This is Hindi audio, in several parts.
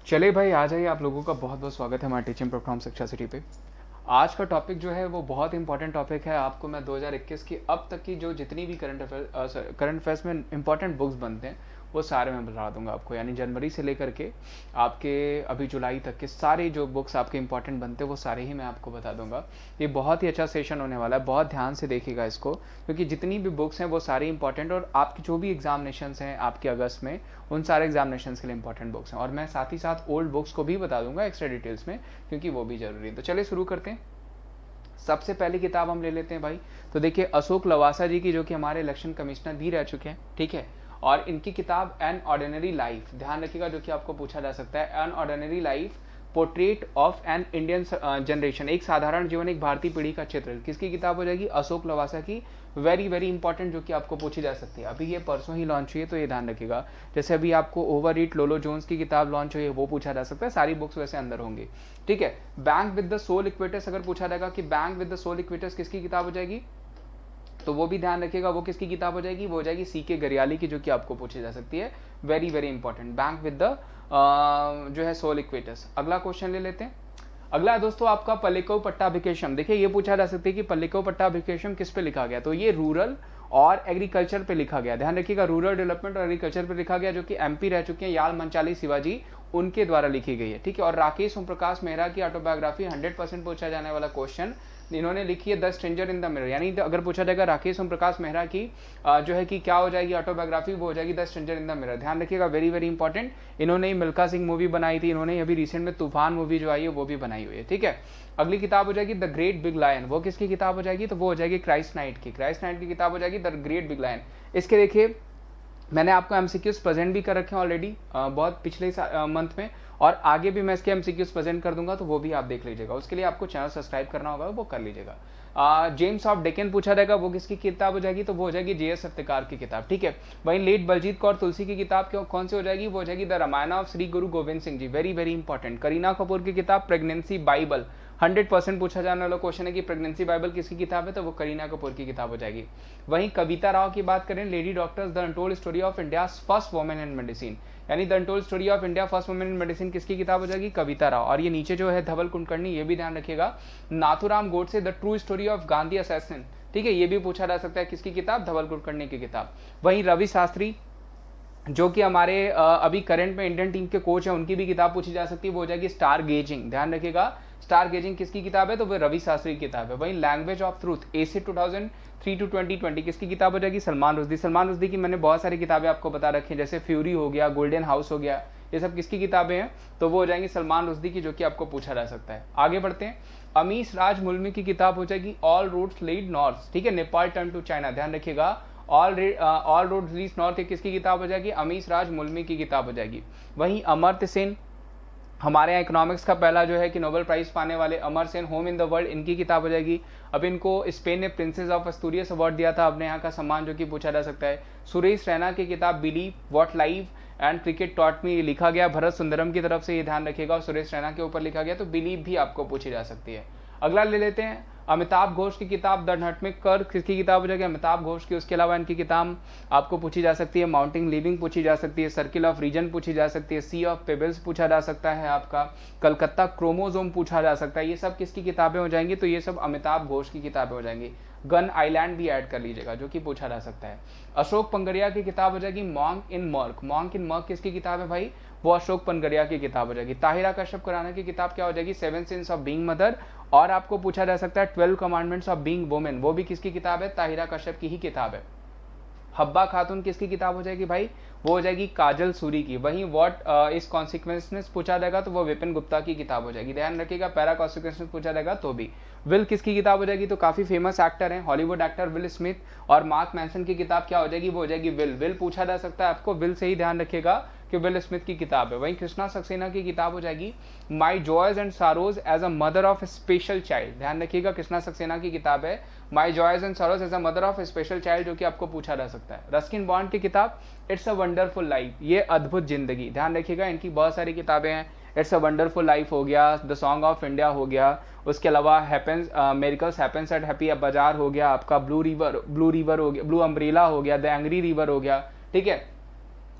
चलिए भाई, आ जाइए। आप लोगों का बहुत बहुत स्वागत है हमारे टीचिंग प्लेटफॉर्म शिक्षा सिटी पे। आज का टॉपिक जो है वो बहुत इंपॉर्टेंट टॉपिक है। आपको मैं 2021 की अब तक की जो जितनी भी करंट अफेयर्स में इंपॉर्टेंट बुक्स बनते हैं वो सारे मैं बता दूंगा आपको। यानी जनवरी से लेकर के आपके अभी जुलाई तक के सारे जो बुक्स आपके इंपॉर्टेंट बनते हैं वो सारे ही मैं आपको बता दूंगा। ये बहुत ही अच्छा सेशन होने वाला है, बहुत ध्यान से देखिएगा इसको, क्योंकि जितनी भी बुक्स हैं वो सारी इंपॉर्टेंट और आपकी जो भी एग्जामिनेशन हैं आपके अगस्त में, उन सारे एग्जामिनेशन के लिए इंपॉर्टेंट बुक्स हैं। और मैं साथ ही साथ ओल्ड बुक्स को भी बता दूंगा एक्स्ट्रा डिटेल्स में, क्योंकि वो भी जरूरी है। तो चलिए शुरू करते हैं। सबसे पहली किताब हम ले लेते हैं भाई। तो देखिए, अशोक लवासा जी की, जो कि हमारे इलेक्शन कमिश्नर भी रह चुके हैं, ठीक है। और इनकी किताब एन ऑर्डिनरी लाइफ, ध्यान रखिएगा, जो कि आपको पूछा जा सकता है। An ordinary life, portrait of an Indian generation, एक साधारण जीवन एक भारतीय पीढ़ी का चित्र, किसकी किताब हो जाएगी? अशोक लवासा की। वेरी वेरी इंपॉर्टेंट, जो कि आपको पूछी जा सकती है। अभी ये परसों ही लॉन्च हुई है, तो ये ध्यान रखिएगा। जैसे अभी आपको ओवर ईट लोलो जोन्स की किताब लॉन्च हुई है, वो पूछा जा सकता है। सारी बुक्स वैसे अंदर होंगी, ठीक है। बैंक विद द सोल इक्वेटस, अगर पूछा जाएगा कि बैंक विद द सोल इक्वेटस किसकी किताब हो जाएगी, तो वो भी ध्यान रखिएगा, वो किसकी किताब हो जाएगी? वो हो जाएगी सी के गरियाली की, जो कि आपको पूछी जा सकती है। Very very important, bank with the जो है सोल इक्वेटस। अगला क्वेश्चन ले लेते हैं। अगला है दोस्तों आपका पल्लिकल पट्टाभिकेशम। देखिए, ये पूछा जा सकता है कि पल्लिकल पट्टाभिकेशम किस पे लिखा गया, तो ये रूरल और एग्रीकल्चर पे लिखा गया। ध्यान रखिएगा, रूरल डेवलपमेंट और एग्रीकल्चर पे लिखा गया, जो कि एमपी रह चुके हैं याल मंचाली शिवाजी, उनके द्वारा लिखी गई है, ठीक है। और राकेश ओम प्रकाश मेहरा की ऑटोबायोग्राफी 100% पूछा जाने वाला क्वेश्चन, इन्होंने लिखी है the stranger in the mirror. यानी अगर पूछा जाएगा राकेश ओम प्रकाश मेहरा की जो है कि क्या हो जाएगी ऑटोबायोग्राफी, वो हो जाएगी the stranger in the mirror. ध्यान रखिएगा, वेरी वेरी इंपॉर्टेंट। इन्होंने मिल्खा सिंह मूवी बनाई थी, इन्होंने अभी रिसेंट में तूफान मूवी जो आई है वो भी बनाई हुई है, ठीक है। अगली किताब हो जाएगी द ग्रेट बिग लायन, वो किसकी किताब हो जाएगी? तो वो हो जाएगी क्राइस्ट नाइट की। क्राइस्ट नाइट की किताब हो जाएगी द ग्रेट बिग लायन। इसके देखिए, मैंने आपको एमसीक्यूज प्रेजेंट भी कर रखे हैं ऑलरेडी, बहुत पिछले मंथ में, और आगे भी मैं इसके एमसीक्यूज प्रेजेंट कर दूंगा, तो वो भी आप देख लीजिएगा। उसके लिए आपको चैनल सब्सक्राइब करना होगा, वो कर लीजिएगा। जेम्स ऑफ डेकन पूछा जाएगा, वो किसकी किताब हो जाएगी? तो वो हो जाएगी जेएस सत्याकार की किताब, ठीक है। वहीं लेट बलजीत कौर तुलसी की किताब कौन सी हो जाएगी? वो हो जाएगी the Ramayan of Shri Guru Gobind Singh ji. Very very important. Kareena Kapoor की किताब प्रेगनेंसी बाइबल, 100% पूछा जाने वाला क्वेश्चन है कि प्रेगनेंसी बाइबल किसकी किताब है, तो वो करीना कपूर की किताब हो जाएगी। वहीं कविता राव की बात करें, lady doctors the untold story of India first women in medicine, यानी the untold story of India first women in medicine किसकी किताब हो जाएगी? कविता राव। और ये नीचे जो है धवल कुलकर्णी, ये भी ध्यान रखिएगा। Nathuram Godse the true story of Gandhi assassin, ठीक है, ये भी पूछा जा सकता है किसकी किताब? धवल कुलकर्णी की किताब। वहीं रवि शास्त्री, जो कि हमारे अभी करंट में इंडियन टीम के कोच हैं, उनकी भी किताब पूछी जा सकती है, वो हो जाएगी स्टार गेजिंग। ध्यान रखिएगा, स्टार गेजिंग किसकी किताब है? तो वो रवि शास्त्री की किताब है। वहीं language of truth essays 2003 to 2020 किसकी किताब हो जाएगी? सलमान रुश्दी। सलमान रुश्दी की मैंने बहुत सारी किताबें आपको बता रखी हैं, जैसे फ्यूरी हो गया, गोल्डन हाउस हो गया, ये सब किसकी किताबें हैं? तो वो हो जाएंगी सलमान रुश्दी की, जो कि आपको पूछा जा सकता है। आगे बढ़ते हैं। अमीश राज मुल्मी की किताब हो जाएगी ऑल रूट्स लीड नॉर्थ, ठीक है, नेपाल टर्न टू चाइना। ध्यान रखिएगा, ऑल रोड लीड्स नॉर्थ किसकी किताब हो जाएगी? अमीश राज मुल्मी की किताब हो जाएगी। वहीं अमर्त्य सेन, हमारे यहाँ इकोनॉमिक्स का पहला जो है कि नोबेल प्राइज पाने वाले Amartya Sen, home in the world, इनकी किताब हो जाएगी। अब इनको स्पेन ने प्रिंसेस ऑफ एस्टूरियस अवार्ड दिया था, अपने यहाँ का सम्मान, जो कि पूछा जा सकता है। सुरेश रैना की किताब believe what life and cricket taught me, लिखा गया भरत सुंदरम की तरफ से, ये ध्यान रखिएगा, और सुरेश रैना के ऊपर लिखा गया, तो बिलीव भी आपको पूछी जा सकती है। अगला ले लेते हैं अमिताभ घोष की किताब द नटमेग कर, किसकी किताब हो जाएगी? अमिताभ घोष की। उसके अलावा इनकी किताब आपको पूछी जा सकती है माउंटिंग लिविंग पूछी जा सकती है, सर्किल ऑफ रीजन पूछी जा सकती है, सी ऑफ पेबल्स पूछा जा सकता है, आपका कलकत्ता क्रोमोजोम पूछा जा सकता है। ये सब किसकी किताबें हो जाएंगी? तो ये सब अमिताभ घोष की किताबें हो जाएंगी। गन आइलैंड भी ऐड कर लीजिएगा, जो कि पूछा जा सकता है। अशोक पंगरिया की किताब हो जाएगी मॉन्क इन मर्क। मॉन्क इन मर्क किसकी किताब है भाई? वो अशोक पंगरिया की किताब हो जाएगी। ताहिरा कश्यप खुराना की किताब क्या हो जाएगी? 7 सिंस ऑफ बीइंग मदर। और आपको पूछा जा सकता है 12 कमांडमेंट्स ऑफ बीइंग वुमेन, वो भी किसकी किताब है? ताहिरा कश्यप की ही किताब है। हब्बा खातून किसकी किताब हो जाएगी भाई? वो हो जाएगी काजल सूरी की। वहीं व्हाट इज कॉन्सिक्वेंसेस पूछा जाएगा, तो वो विपिन गुप्ता की किताब हो जाएगी। ध्यान रखिएगा, पैरा कॉन्सिक्वेंसेस पूछा जाएगा तो भी। विल किसकी किताब हो जाएगी? तो काफी फेमस एक्टर हैं, हॉलीवुड एक्टर विल स्मिथ, और मार्क मैंसन की किताब क्या हो जाएगी? वो हो जाएगी विल। विल पूछा जा सकता है आपको, विल से ही ध्यान रखिएगा कि विल स्मिथ की किताब है। वहीं कृष्णा सक्सेना की किताब हो जाएगी my joys and sorrows as a mother of special child. ध्यान रखिएगा, कृष्णा सक्सेना की किताब है my joys and sorrows as a mother of special child, जो कि आपको पूछा जा सकता है। रस्किन बॉन्ड की किताब इट्स अ वंडरफुल लाइफ, ये अद्भुत जिंदगी। ध्यान रखिएगा, इनकी बहुत सारी किताबें हैं। इट्स अ वंडरफुल लाइफ हो गया, द सॉन्ग ऑफ इंडिया हो गया, उसके अलावा happens miracles happens at happy बाजार हो गया, आपका ब्लू रिवर हो गया, ब्लू अम्ब्रेला हो गया, द एंग्री रिवर हो गया, ठीक है।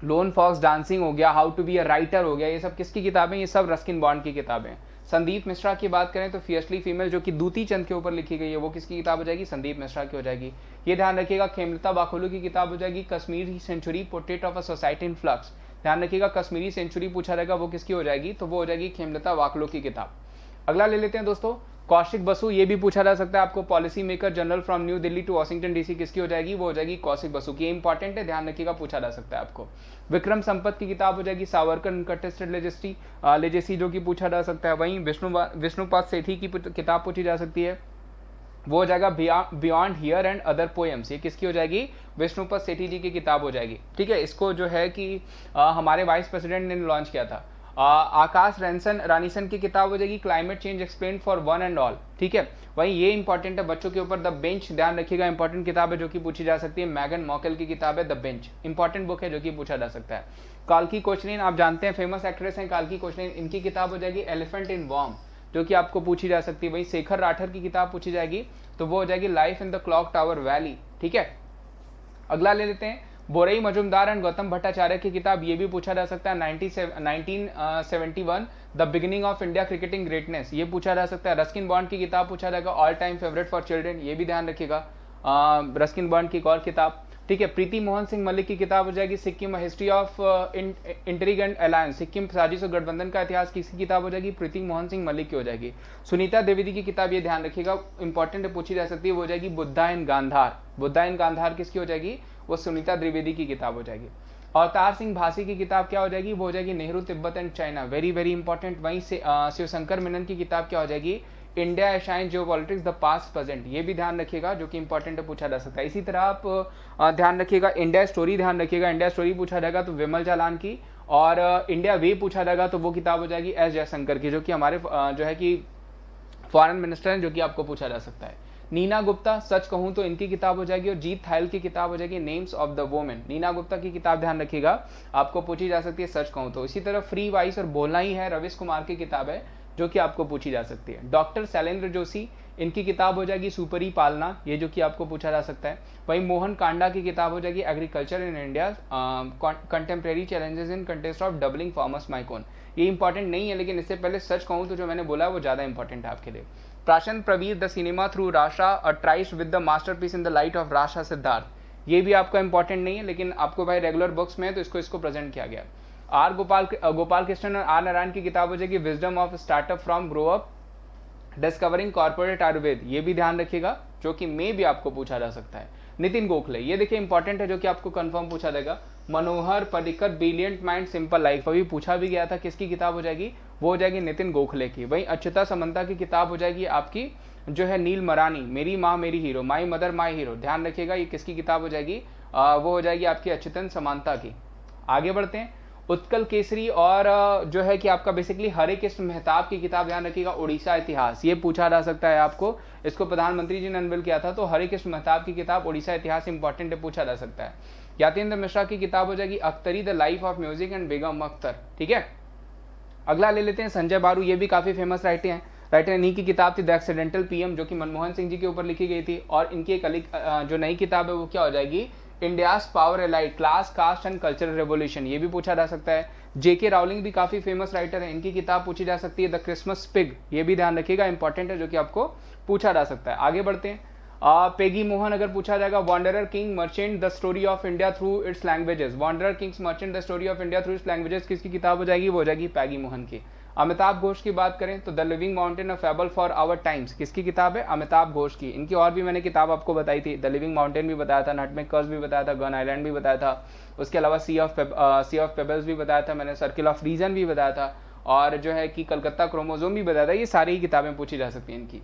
लोन फॉक्स डांसिंग हो गया, how to be a writer हो गया, ये सब किसकी किताबें, ये सब रस्किन बॉन्ड की किताबें हैं। संदीप मिश्रा की बात करें तो फियर्सली फीमेल जो कि दूती चंद के ऊपर लिखी गई है, वो किसकी किताब हो जाएगी, संदीप मिश्रा की हो जाएगी। ये ध्यान रखिएगा। खेमलता बाखोलू की किताब हो जाएगी Kashmiri century, portrait of a society in flux. ध्यान रखिएगा, कश्मीरी सेंचुरी पूछा जाएगा, वो किसकी हो जाएगी, तो वो हो जाएगी खेमलता वाकलो की किताब। अगला ले लेते हैं दोस्तों, कौशिक बसु। ये भी पूछा जा सकता है आपको, policy maker general from New Delhi to Washington DC, किसकी हो जाएगी, वो हो जाएगी कौशिक बसु की। इंपॉर्टेंट है, ध्यान रखिएगा, पूछा जा सकता है आपको। विक्रम संपत की किताब हो जाएगी सावरकर अनकंटेस्टेड लेजेसी, जो कि पूछा जा सकता है। वहीं विष्णुपाद सेठी की किताब पूछी जा सकती है, वो हो जाएगा beyond here and other poems. ये किसकी हो जाएगी, विष्णुपद सेठी जी की किताब हो जाएगी। ठीक है, इसको जो है कि हमारे वाइस प्रेसिडेंट ने लॉन्च किया था। आकाश रानीसन की किताब हो जाएगी climate change explain for one and all. ठीक है, वहीं ये इंपॉर्टेंट है बच्चों के ऊपर, द बेंच। ध्यान रखिएगा, इंपॉर्टेंट किताब है जो कि पूछी जा सकती है। मैगन मॉकेल की किताब है द बेंच, इंपॉर्टेंट बुक है जो कि पूछा जा सकता है। काल्की कोचलिन, आप जानते हैं फेमस एक्ट्रेस हैं काल्की कोचलिन, इनकी किताब हो जाएगी एलिफेंट इन वॉर्म, जो कि आपको पूछी जा सकती है। वहीं शेखर राठर की किताब पूछी जाएगी, तो वो हो जाएगी life in the clock tower valley. ठीक है, अगला ले लेते हैं, बोरई मजुमदार एंड गौतम भट्टाचार्य की किताब, ये भी पूछा जा सकता है। 1971 the beginning of India cricketing greatness, ये पूछा जा सकता है। रस्किन बॉन्ड की किताब पूछा जाएगा, all time favourite for children, ये भी ध्यान रखिएगा, रस्किन बॉन्ड की एक और किताब। ठीक है, प्रीति मोहन सिंह मलिक की किताब हो जाएगी Sikkim history of intrigue alliance, Sikkim साजिश और गठबंधन का इतिहास, किसकी किताब हो जाएगी, प्रीति मोहन सिंह मलिक की हो जाएगी। सुनीता द्विवेदी की किताब, ये ध्यान रखिएगा, इंपॉर्टेंट पूछी जा सकती है, वो हो जाएगी बुद्धा इन गांधार। बुद्धा इन गांधार किसकी हो जाएगी, वो सुनीता द्विवेदी की किताब हो जाएगी। अवतार सिंह भासी की किताब क्या हो जाएगी, वो हो जाएगी Nehru Tibet and China, very very important. वहीं से शिवशंकर मेनन की किताब क्या हो जाएगी, India Asian geopolitics the past present, ये भी ध्यान रखिएगा, जो कि इंपॉर्टेंट है, पूछा जा सकता है। इसी तरह आप ध्यान रखिएगा, इंडिया स्टोरी ध्यान रखिएगा, इंडिया स्टोरी पूछा जाएगा तो विमल जालान की, और इंडिया वे पूछा जाएगा तो वो किताब हो जाएगी एस जयशंकर की, जो कि हमारे जो है कि फॉरेन मिनिस्टर हैं, जो कि आपको पूछा जा सकता है। नीना गुप्ता, सच कहूं तो इनकी किताब हो जाएगी, और जीत थायल की किताब हो जाएगी names of the women. Neena Gupta की किताब ध्यान रखिएगा, आपको पूछी जा सकती है सच कहूं तो। इसी तरह फ्री वाइस और बोलना ही है, रविश कुमार की किताब है, जो कि आपको पूछी जा सकती है। डॉक्टर शैलेंद्र जोशी, इनकी किताब हो जाएगी सुपरी पालना, ये जो कि आपको पूछा जा सकता है। वहीं मोहन कांडा की किताब हो जाएगी agriculture in India contemporary challenges in context of doubling farmers income, ये इंपॉर्टेंट नहीं है, लेकिन इससे पहले सच कहूं तो जो मैंने बोला वो ज्यादा इंपॉर्टेंट है आपके लिए। Prashan Praveer, the cinema through rasa, a tryst with the masterpiece in the light of rasa Siddharth, ये भी आपका इंपॉर्टेंट नहीं है, लेकिन आपको भाई रेगुलर बुक्स में है तो इसको प्रेजेंट किया गया। आर गोपाल कृष्णन और आर नारायण की किताब हो जाएगी wisdom of startup from grow up discovering corporate Ayurveda, ये भी ध्यान रखिएगा, जो कि मे भी आपको पूछा जा सकता है। नितिन गोखले, ये देखिए इंपॉर्टेंट है, जो कि आपको कंफर्म पूछा जाएगा। Manohar Parrikar, brilliant mind simple life, अभी पूछा भी गया था, किसकी किताब हो जाएगी, वो हो जाएगी नितिन गोखले की। वहीं अच्युता समंता की किताब हो जाएगी आपकी जो है नील मरानी, मेरी माँ मेरी hero, my mother my hero, ध्यान रखिएगा, ये किसकी किताब हो जाएगी, वो हो जाएगी आपकी अच्युतन समांता की। आगे बढ़ते हैं, उत्कल केसरी और जो है कि आपका बेसिकली हरे कृष्ण मेहताब की किताब, ध्यान रखिएगा, उड़ीसा इतिहास, ये पूछा जा सकता है आपको, इसको प्रधानमंत्री जी ने अनवील किया था, तो हरे कृष्ण मेहताब की किताब उड़ीसा इतिहास इंपॉर्टेंट है, पूछा जा सकता है। यातेंद्र मिश्रा की किताब हो जाएगी Akhtari, the life of music and Begum Akhtar. ठीक है, अगला ले लेते हैं संजय बारू, ये भी काफी फेमस राइटर हैं, इन्हीं की किताब थी द एक्सीडेंटल पीएम, जो कि मनमोहन सिंह जी के ऊपर लिखी गई थी, और इनकी एक जो नई किताब है वो क्या हो जाएगी, India's power allied class cast and cultural revolution, ये भी पूछा जा सकता है। जेके रावलिंग भी काफी फेमस राइटर है, इनकी किताब पूछी जा सकती है द क्रिसमस पिग, ये भी ध्यान रखिएगा, इंपॉर्टेंट है, जो कि आपको पूछा जा सकता है। आगे बढ़ते हैं, पेगी मोहन अगर पूछा जाएगा, wanderer king merchant the story of India through it's languages, wanderer Kings merchant the story of India through it's languages, किसकी किताब हो जाएगी, वो हो जाएगी पैगी मोहन की। अमिताभ घोष की बात करें तो the living mountain of fable for our times, किसकी किताब है, अमिताभ घोष की। इनकी और भी मैंने किताब आपको बताई थी, द लिविंग माउंटेन भी बताया था, नटमेग कर्स भी बताया था, गन आइलैंड भी बताया था, उसके अलावा सी ऑफ पेबल्स भी बताया था मैंने, सर्किल ऑफ रीजन भी बताया था, और जो है कि कलकत्ता क्रोमोजोम भी बताया था। ये सारी ही किताबें पूछी जा सकती हैं इनकी।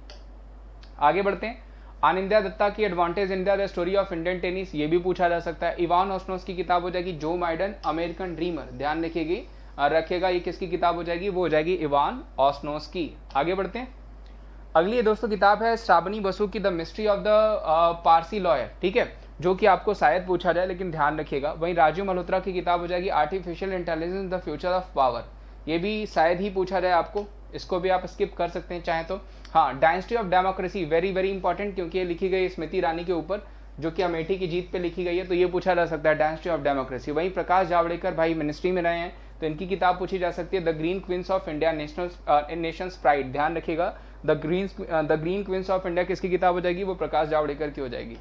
आगे बढ़ते हैं, आनिंद्या दत्ता की advantage India the story of Indian tennis, ये भी पूछा जा सकता है। इवान ऑस्नोस की किताब हो जाएगी जो माइडन अमेरिकन ड्रीमर, ध्यान रखिएगा, ये किसकी किताब हो जाएगी, वो हो जाएगी इवान ऑस्नोस की। आगे बढ़ते हैं, अगली दोस्तों किताब है श्रावणी बसु की the mystery of the Parsi lawyer, ठीक है, जो कि आपको शायद पूछा जाए, लेकिन ध्यान रखिएगा। वहीं राजीव मल्होत्रा की किताब हो जाएगी artificial intelligence the future of power, ये भी शायद ही पूछा जाए आपको, इसको भी आप स्किप कर सकते हैं चाहे तो। हाँ, dynasty of democracy very very important, क्योंकि ये लिखी गई स्मृति ईरानी के ऊपर, जो कि अमेठी की जीत पे लिखी गई है, तो ये पूछा जा सकता है डायनेस्टी ऑफ डेमोक्रेसी। वहीं प्रकाश जावड़ेकर भाई मिनिस्ट्री में रहे हैं, तो इनकी किताब पूछी जा सकती है the green queens of India nations pride. ध्यान रखिएगा, the green queens of India किसकी किताब हो जाएगी, वो प्रकाश जावड़ेकर की हो जाएगी।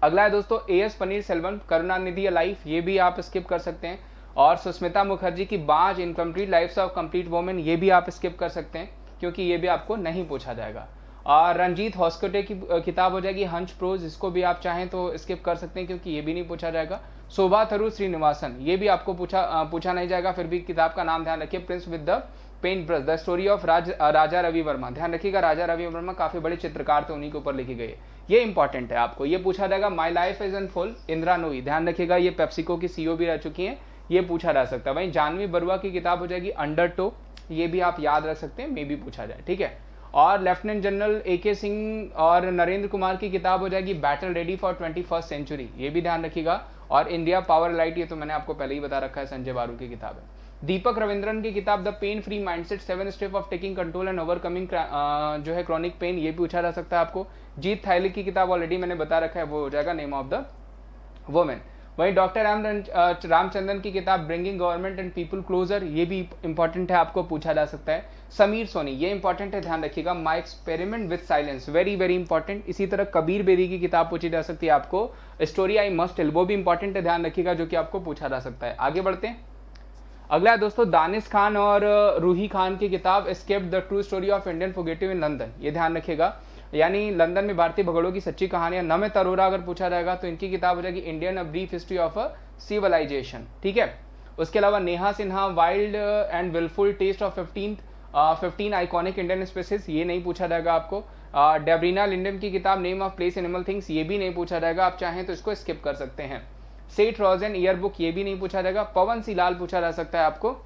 अगला है दोस्तों एएस पनीर सेल्वन करुणानिधि लाइफ, ये भी आप स्किप कर सकते हैं। और सुस्मिता मुखर्जी की बाज incomplete lives of complete women, ये भी आप स्किप कर सकते हैं क्योंकि ये भी आपको नहीं पूछा जाएगा। और रंजीत हॉस्कोटे की किताब हो जाएगी हंच प्रोज, इसको भी आप चाहें तो स्किप कर सकते हैं क्योंकि ये भी नहीं पूछा जाएगा। शोभा थरू श्रीनिवासन, ये भी आपको पूछा नहीं जाएगा, फिर भी किताब का नाम ध्यान रखिए, prince with the paint brush, the story of Raja Ravi Varma. ध्यान रखिएगा, राजा रवि वर्मा काफी बड़े चित्रकार थे, उन्हीं के ऊपर लिखी गई है, ये इंपॉर्टेंट है आपको। ये पूछा जाएगा my life is in full Indira Nooyi, ध्यान रखिएगा, ये पेप्सिको की सीईओ भी रह चुकी हैं, ये पूछा जा सकता है। वहीं जानवी बरुआ की किताब हो जाएगी अंडर टो, ये भी आप याद रख सकते हैं, मे भी पूछा जाए, ठीक है। और लेफ्टिनेंट जनरल AK सिंह और नरेंद्र कुमार की किताब हो जाएगी battle ready for 21st century, ये भी ध्यान रखिएगा। और इंडिया पावर लाइट, ये तो मैंने आपको पहले ही बता रखा है, संजय बारू की किताब है। दीपक रविंद्रन की किताब the pain free mindset 7 step of taking control and overcoming जो है क्रॉनिक पेन, ये पूछा जा सकता है आपको। जीत थायली की किताब ऑलरेडी मैंने बता रखा है, वो हो जाएगा नेम ऑफ द वुमेन। वहीं डॉक्टर रामचंद्रन की किताब bringing government and people closer, ये भी इंपॉर्टेंट है, आपको पूछा जा सकता है। समीर सोनी, ये इंपॉर्टेंट है, ध्यान रखिएगा, my experiment with silence, very very important. इसी तरह कबीर बेदी की किताब पूछी जा सकती है आपको, स्टोरी आई मस्ट टेल, वो भी इंपॉर्टेंट है, ध्यान रखिएगा, जो कि आपको पूछा जा सकता है। आगे बढ़ते हैं। अगला है दोस्तों दानिश खान और रूही खान की किताब escaped the true story of Indian fugitive in London, ये ध्यान रखिएगा, यानी लंदन में भारतीय भगोड़ों की सच्ची कहानियां। नमित अरोरा अगर पूछा जाएगा तो इनकी किताब हो जाएगी Indian a brief history of a civilisation, ठीक है। उसके अलावा Neha Sinha wild and wilful test of 15 iconic Indian species, ये नहीं पूछा जाएगा आपको। डेब्रीना लिंडन की किताब name of place animal things, ये भी नहीं पूछा जाएगा, आप चाहें तो इसको स्किप कर सकते हैं। सेठ रोजन ईयर बुक, ये भी नहीं पूछा जाएगा। पवन सिलाल पूछा जा सकता है आपको,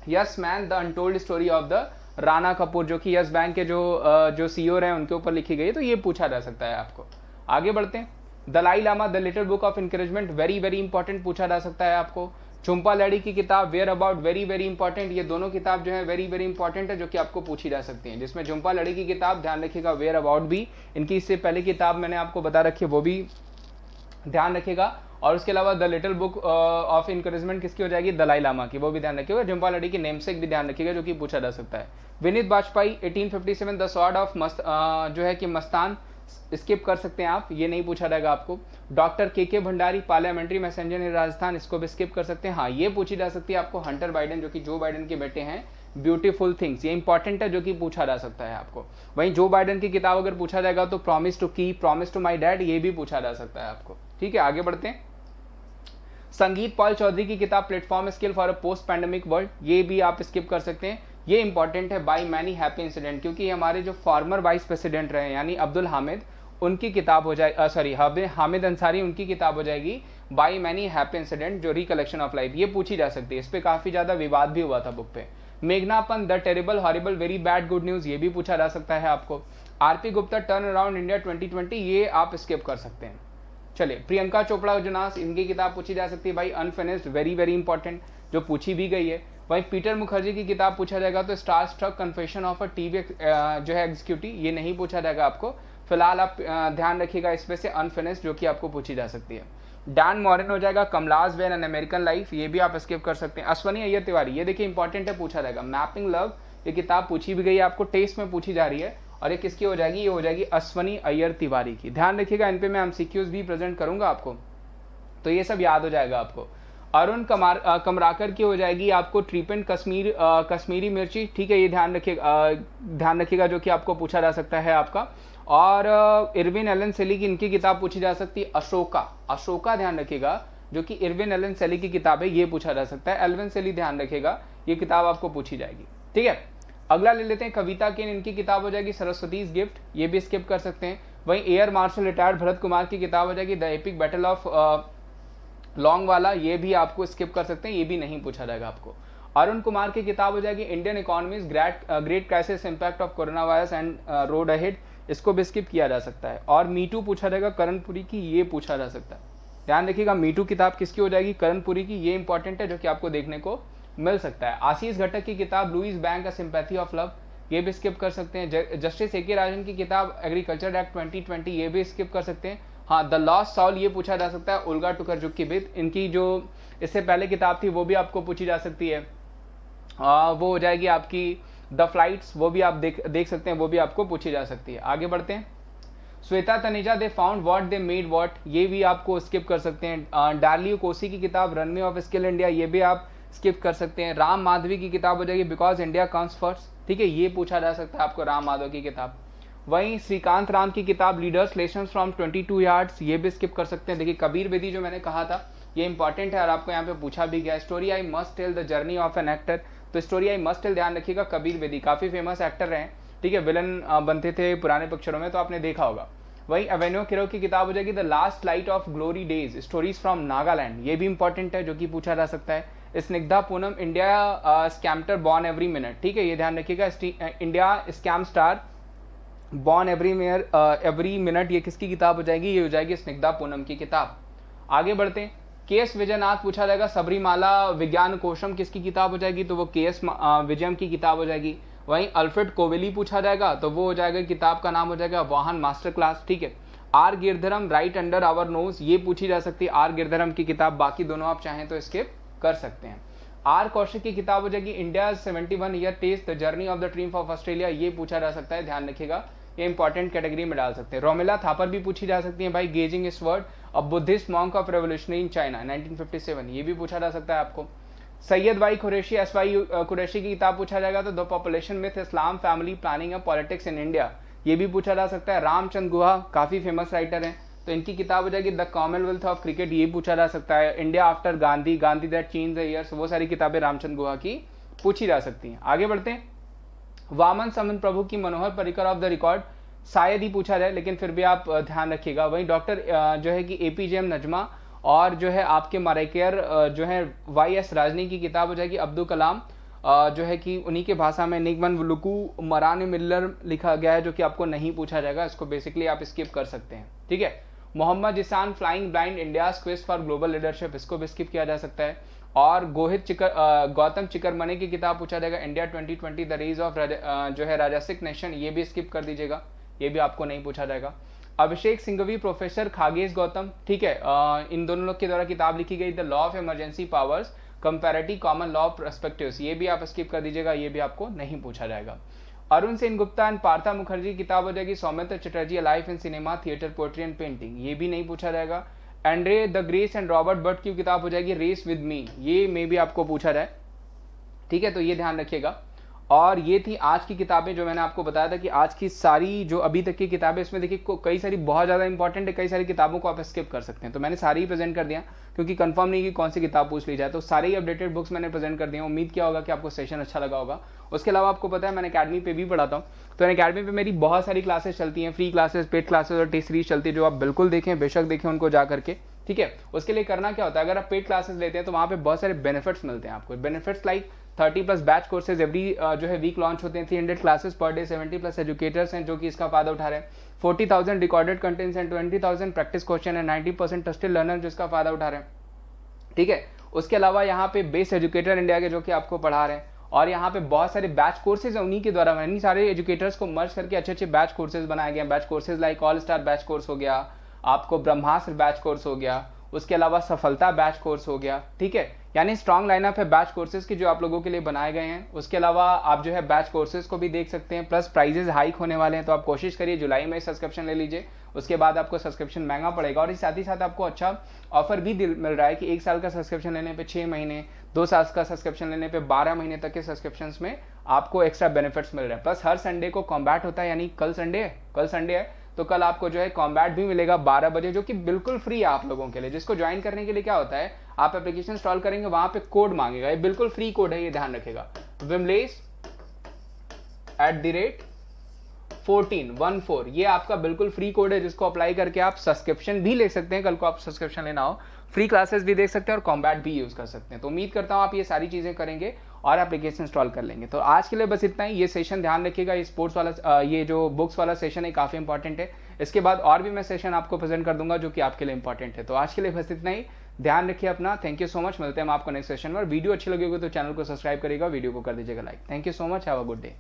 yes man the untold story of the Rana Kapoor, जो कि यस बैंक के जो सीईओ रहे उनके ऊपर लिखी गई है, तो ये पूछा जा सकता है आपको। आगे बढ़ते हैं। Dalai Lama the little book of encouragement, very very important, पूछा जा सकता है आपको। चुम्पा लड़ी की किताब whereabouts, very very important, ये दोनों किताब जो है वेरी वेरी इंपॉर्टेंट है, जो कि आपको पूछी जा सकती है। जिसमें चुम्पा लड़ी की किताब ध्यान रखिएगा, वेयर अबाउट भी इनकी इससे पहले किताब मैंने आपको बता रखी है, वो भी ध्यान रखिएगा। और उसके अलावा the little book of encouragement किसकी हो जाएगी, दलाई लामा की, वो भी ध्यान रखिएगा। झुम्पा लड़ी की नेमसेक भी ध्यान रखिएगा, जो कि पूछा जा सकता है। Vineet Bajpai 1857 the sword of जो है कि मस्तान, स्किप कर सकते हैं आप, ये नहीं पूछा जाएगा आपको। डॉक्टर के भंडारी पार्लियामेंट्री मैसेंजर इन राजस्थान, इसको भी स्किप कर सकते हैं। हाँ, ये पूछी जा सकती है आपको हंटर बाइडेन, जो कि जो बाइडेन के बेटे हैं, ब्यूटीफुल थिंग्स, ये इंपॉर्टेंट है, जो कि पूछा जा सकता है आपको। वहीं जो बाइडेन की किताब अगर पूछा जाएगा तो promise to keep, promise to my dad, ये भी पूछा जा सकता है आपको, ठीक है। आगे बढ़ते हैं। संगीत पॉल चौधरी की किताब platform skill for a post pandemic world, ये भी आप स्किप कर सकते हैं। ये इंपॉर्टेंट है, बाई मैनी हैप्पी इंसिडेंट, क्योंकि हमारे जो फॉर्मर वाइस प्रेसिडेंट रहे यानी अब्दुल हामिद, उनकी किताब हो जाए सॉरी हामिद अंसारी, उनकी किताब हो जाएगी बाई मैनी हैप्पी इंसिडेंट, जो रिकलेक्शन ऑफ लाइफ, ये पूछी जा सकती है। इस पर काफी ज्यादा विवाद भी हुआ था बुक पे। मेघनापन the terrible horrible very bad good news, ये भी पूछा जा सकता है आपको। RP Gupta turn around India 2020, ये आप स्किप कर सकते हैं। चलिए, प्रियंका चोपड़ा जोनास, इनकी किताब पूछी जा सकती है भाई अनफिनिश्ड, वेरी वेरी इंपॉर्टेंट, जो पूछी भी गई है। वहीं पीटर मुखर्जी की किताब पूछा जाएगा तो star struck confession of a TV जो है एग्जीक्यूटिव, ये नहीं पूछा जाएगा आपको। फिलहाल आप ध्यान रखिएगा इसमें से अनफिनिश्ड, जो कि आपको पूछी जा सकती है। डैन मॉरिन हो जाएगा Kamla's when an American life, ये भी आप स्किप कर सकते हैं। अश्वनी अय्यर तिवारी, ये देखिए इंपॉर्टेंट है, पूछा जाएगा। मैपिंग लव, ये किताब पूछी भी गई है आपको, टेस्ट में पूछी जा रही है, और ये किसकी हो जाएगी, ये हो जाएगी अश्वनी अय्यर तिवारी की। ध्यान रखिएगा, इन पे मैं एमसीक्यूज भी प्रेजेंट करूंगा आपको, तो ये सब याद हो जाएगा आपको। अरुण कमराकर की हो जाएगी आपको ट्रीपेंट कश्मीरी मिर्ची, ठीक है, ये ध्यान रखिएगा, जो कि आपको पूछा जा सकता है आपका। और इरविन एलन सेली की इनकी किताब पूछी जा सकती है अशोका, ध्यान रखिएगा, जो कि इरविन एलन सेली की किताब है, ये पूछा जा सकता है। एल्विन सेली ध्यान रखिएगा, ये किताब आपको पूछी जाएगी, ठीक है। अगला ले लेते हैं कविता केन, इनकी किताब हो जाएगी सरस्वतीज गिफ्ट, ये भी स्किप कर सकते हैं। वहीं air marshal retired Bharat Kumar की किताब हो जाएगी द एपिक बैटल ऑफ लॉन्गवाला, ये भी आपको स्किप कर सकते हैं, ये भी नहीं पूछा जाएगा आपको। अरुण कुमार की किताब हो जाएगी Indian economies great crisis impact of corona virus and road ahead, इसको भी स्किप किया जा सकता है। और मीटू पूछा जाएगा करणपुरी की, ये पूछा जा सकता है। ध्यान रखिएगा, मीटू किताब किसकी हो जाएगी, करणपुरी की, ये इंपॉर्टेंट है, जो कि आपको देखने को मिल सकता है। आशीष घटक की किताब Louis bank a sympathy of love, ये भी स्किप कर सकते हैं। जस्टिस ए के राजन की किताब एग्रीकल्चर एक्ट 2020, ये भी स्किप कर सकते हैं। हाँ, द लॉस्ट साउल ये पूछा जा सकता है, ओल्गा टुकरजुक इनकी जो इससे पहले किताब थी वो भी आपको पूछी जा सकती है। वो हो जाएगी आपकी द फ्लाइट्स, वो भी आप देख सकते हैं, वो भी आपको पूछी जा सकती है। आगे बढ़ते हैं। Shweta Taneja they found what they made what, ये भी आपको स्किप कर सकते हैं। डार्लियो कोसी की किताब रनवे ऑफ स्किल इंडिया, ये भी आप स्किप कर सकते हैं। राम माधवी की किताब हो जाएगी बिकॉज इंडिया कम्स फर्स्ट, ठीक है, ये पूछा जा सकता है आपको राम माधव की किताब। वहीं श्रीकांत राम की किताब लीडर्स लेसन्स फ्रॉम 22 यार्ड्स, ये भी स्किप कर सकते हैं। देखिए कबीर बेदी जो मैंने कहा था ये इंपॉर्टेंट है और आपको यहाँ पे पूछा भी गया। Story I must tell the journey of an actor, तो स्टोरी आई मस्ट टेल ध्यान रखिएगा, कबीर बेदी काफी फेमस एक्टर रहे, ठीक है, विलन बनते थे पुराने पिक्चरों में, तो आपने देखा होगा। वही अवेन्यू किरो की किताब हो जाएगी the last light of glory days, stories from Nagaland, ये भी इंपॉर्टेंट है जो कि पूछा जा सकता है। Snigdha Poonam India scamster born every minute, ठीक है, ये ध्यान रखिएगा। India scam star born every minute, ये किसकी किताब हो जाएगी, ये हो जाएगी स्निग्धा पूनम की किताब। आगे बढ़ते हैं। के एस विजयनाथ पूछा जाएगा सबरीमाला विज्ञान कोशम किसकी किताब हो जाएगी, तो वो के एस विजयम की किताब हो जाएगी। वहीं अल्फ्रेड कोवेली पूछा जाएगा तो वो हो जाएगा, किताब का नाम हो जाएगा वाहन मास्टर क्लास, ठीक है। R Giridharan right under our nose, ये पूछी जा सकती है आर गिरधरम की किताब, बाकी दोनों आप चाहें तो स्किप कर सकते हैं। आर कौशिक की किताब हो जाएगी India 71 year test the journey of the triumph of Australia, ये पूछा जा सकता है, ध्यान रखिएगा, ये इंपॉर्टेंट कैटेगरी में डाल सकते हैं। रोमिला थापर भी पूछी जा सकती है भाई, गेजिंग इस word a Buddhist monk of revolutionary in China 1957, ये भी पूछा जा सकता है आपको। सैयद वाई कुरैशी कुरैशी की किताब पूछा जाएगा तो the population myth Islam family planning and politics in India, ये भी पूछा जा सकता है। रामचंद गुहा काफी फेमस राइटर हैं, तो इनकी किताब हो जाएगी द कॉमनवेल्थ ऑफ क्रिकेट, ये पूछा जा सकता है। India after Gandhi, Gandhi that change the years, वो सारी किताबें रामचंद गुहा की पूछी जा सकती हैं। आगे बढ़ते हैं। वामन समन प्रभु की Manohar Parrikar of the record, शायद ही पूछा जाए लेकिन फिर भी आप ध्यान रखिएगा। वहीं डॉक्टर जो है कि APJ नजमा और जो है आपके मारेकेयर जो है YS राजनी की किताब हो जाएगी अब्दुल कलाम, जो है कि उन्हीं के भाषा में निगमन वुलुकू मरान मिल्लर लिखा गया है, जो कि आपको नहीं पूछा जाएगा, इसको बेसिकली आप स्किप कर सकते हैं, ठीक है। Mohammad Zeeshan flying blind India's quest for global leadership, इसको भी स्किप किया जा सकता है। और गौतम चिकरमने की किताब पूछा जाएगा इंडिया 2020 द रेज ऑफ जो है राजासिक नेशन, ये भी स्किप कर दीजिएगा, ये भी आपको नहीं पूछा जाएगा। अभिषेक सिंघवी प्रोफेसर खागेश गौतम, ठीक है, इन दोनों लोग के द्वारा किताब लिखी गई the law of emergency powers comparative common law of perspectives, ये भी आप स्किप कर दीजिएगा, ये भी आपको नहीं पूछा जाएगा। अरुण सेन गुप्ता एंड पार्था मुखर्जी की किताब हो जाएगी Soumitra Chatterjee life in cinema theatre poetry and painting, ये भी नहीं पूछा जाएगा। Andre the grace and Robert Butt की किताब हो जाएगी रेस विद मी, ये में भी आपको पूछा जाए, ठीक है, तो ये ध्यान रखिएगा। और ये थी आज की किताबें जो मैंने आपको बताया था कि आज की सारी जो अभी तक की किताबें, इसमें देखिए कई सारी बहुत ज़्यादा इंपॉर्टेंट है, कई सारी किताबों को आप स्किप कर सकते हैं, तो मैंने सारी ही प्रेजेंट कर दिया क्योंकि कंफर्म नहीं कि कौन सी किताब पूछ ली जाए, तो सारे ही अपडेटेड बुक्स मैंने प्रेजेंट कर दिया। उम्मीद किया होगा कि आपको सेशन अच्छा लगा होगा। उसके अलावा आपको पता है मैंने अकेडमी पे भी पढ़ाता हूँ, तो अकेडमी पे मेरी बहुत सारी क्लासेस चलती हैं, फ्री क्लासेस, पेड क्लासेस और टेस्ट सीरीज चलती है, जो आप बिल्कुल देखें, बेशक देखें उनको जा करके, ठीक है। उसके लिए करना क्या होता है, अगर आप पेड क्लासेस लेते हैं तो वहाँ पे बहुत सारे बेनिफिट्स मिलते हैं आपको, benefits like 30+ batch courses every जो है वीक लॉन्च होते हैं, 300 क्लासेस पर डे, 70+ एजुकेटर्स हैं जो कि इसका फायदा उठा रहे हैं, 40,000 recorded contents and 20,000 practice question and 90% trusted learner जो इसका फायदा उठा रहे हैं, ठीक है। उसके अलावा यहाँ पे बेस्ट एजुकेटर इंडिया के जो कि आपको पढ़ा रहे हैं, और यहाँ पे बहुत सारे बैच कोर्सेज हैं, उन्हीं के द्वारा इन्हीं सारे एजुकेटर्स को मर्ज करके अच्छे अच्छे बैच कोर्सेज बनाए गए हैं। Batch courses like all star batch course हो गया, आपको ब्रह्मास्त्र बैच कोर्स हो गया, उसके अलावा सफलता बैच कोर्स हो गया, ठीक है, यानी स्ट्रॉन्ग लाइनअप है बैच कोर्सेज की जो आप लोगों के लिए बनाए गए हैं। उसके अलावा आप जो है बैच कोर्सेज को भी देख सकते हैं, प्लस प्राइजेस हाइक होने वाले हैं, तो आप कोशिश करिए जुलाई में सब्सक्रिप्शन ले लीजिए, उसके बाद आपको सब्सक्रिप्शन महंगा पड़ेगा। और साथ ही साथ आपको अच्छा ऑफर भी मिल रहा है कि 1 साल का सब्सक्रिप्शन लेने पे 6 महीने, 2 साल का सब्सक्रिप्शन लेने पे 12 महीने तक के सब्सक्रिप्शन में आपको एक्स्ट्रा बेनिफिट्स मिल रहे हैं। प्लस हर संडे को कॉम्बैट होता है, यानी कल संडे है तो कल आपको जो है कॉम्बैट भी मिलेगा 12 बजे, जो कि बिल्कुल फ्री है आप लोगों के लिए। जिसको ज्वाइन करने के लिए क्या होता है, आप एप्लीकेशन इंस्टॉल करेंगे, वहां पे कोड मांगेगा, ये बिल्कुल फ्री कोड है, ये ध्यान रखेगा, Vimlesh@1414, ये आपका बिल्कुल फ्री कोड है, जिसको अप्लाई करके आप सब्सक्रिप्शन भी ले सकते हैं। कल को आप सब्सक्रिप्शन लेना हो, फ्री क्लासेस भी देख सकते हैं और कॉम्बैट भी यूज कर सकते हैं। तो उम्मीद करता हूं आप ये सारी चीजें करेंगे और एप्लीकेशन इंस्टॉल कर लेंगे। तो आज के लिए बस इतना ही। ये सेशन ध्यान रखिएगा, ये स्पोर्ट्स वाला ये जो बुक्स वाला सेशन है काफी इंपॉर्टेंट है। इसके बाद और भी मैं सेशन आपको प्रेजेंट कर दूंगा जो कि आपके लिए इंपॉर्टेंट है। तो आज के लिए बस इतना ही, ध्यान रखिए अपना। थैंक यू सो मच, मिलते हैं हम आपको नेक्स्ट सेशन में। वीडियो अच्छी लगी होगी तो चैनल को सब्सक्राइब करिएगा, वीडियो को कर दीजिएगा like. Thank you so much, have a good day.